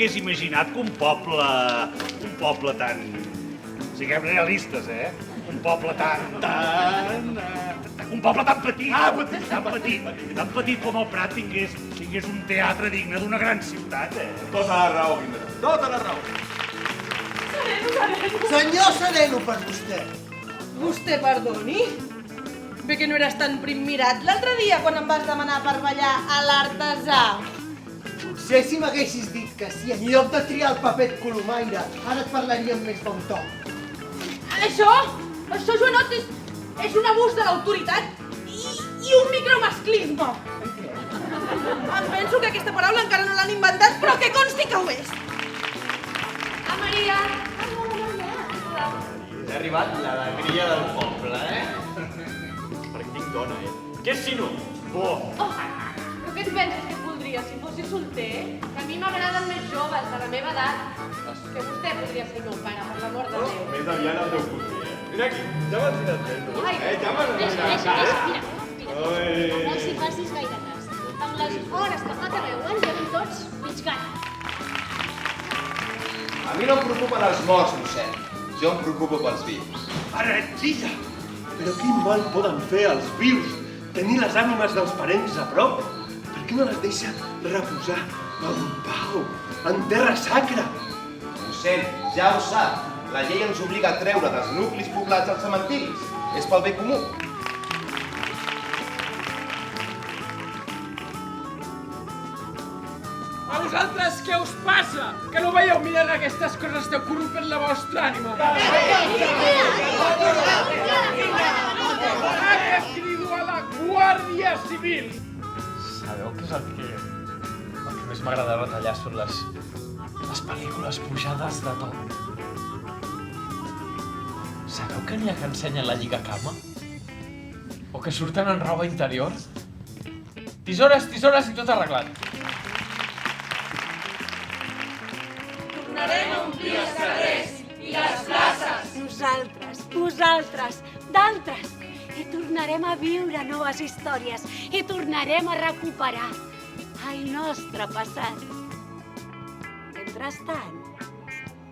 m'hagués imaginat que un poble tan... Siguem realistes, un poble un poble tan petit, tan petit com el Prat tingués un teatre digne d'una gran ciutat, Tota la raó, Guinda, tota la raó. Senyor Sereno, per vostè. Vostè perdoni? Bé que no eres tan primmirat l'altre dia quan em vas demanar per ballar a l'artesà. Potser si m'haguessis dit que sí, en lloc de triar el papet colomaire, ara et parlaríem més bon to. Això, Joanot, és un abús de l'autoritat i un micromasclisme. Em penso que aquesta paraula encara no l'han inventat, però que consti que ho és. A Maria! Ha arribat l'alegria del poble, Perquè tinc dona, Què si no? Però què et penses que et voldria si fossis solter? Que a mi m'agraden més joves, de la meva edat. Que vostè podria ser meu pare, per l'amor de Déu. Més aviat el teu cosí, Mira aquí, ja m'has tirat bé, tu. Ai, Ja m'has Deixa, mira. No els hi facis gaire cas. Amb les hores que fa que veuen, ja ven tots mig gat. A mi no em preocupen els morts, mossèn. Jo em preocupo pels vius. Heretgia! Però quin mal poden fer els vius tenir les ànimes dels parents a prop? Per què no les deixa reposar en pau, en terra sacra? Mossèn, ja ho sap. La llei ens obliga a treure dels nuclis poblats als cementiris. És pel bé comú. A vosaltres què us passa? Que no veieu mirar aquestes coses que corrompen la vostra ànima? Ara crido a la Guàrdia Civil! Sabeu què és el que més m'agrada retallar són les pel·lícules pujades de to. Sabeu que n'hi ha que ensenyen la lliga cama? O que surten en roba interior? Tisores i tot arreglat. Tornarem a omplir els carrers i les places. Vosaltres, d'altres. I tornarem a viure noves històries i tornarem a recuperar el nostre passat. Mentrestant,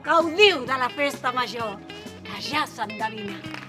gaudiu de la festa major, que ja s'endevina.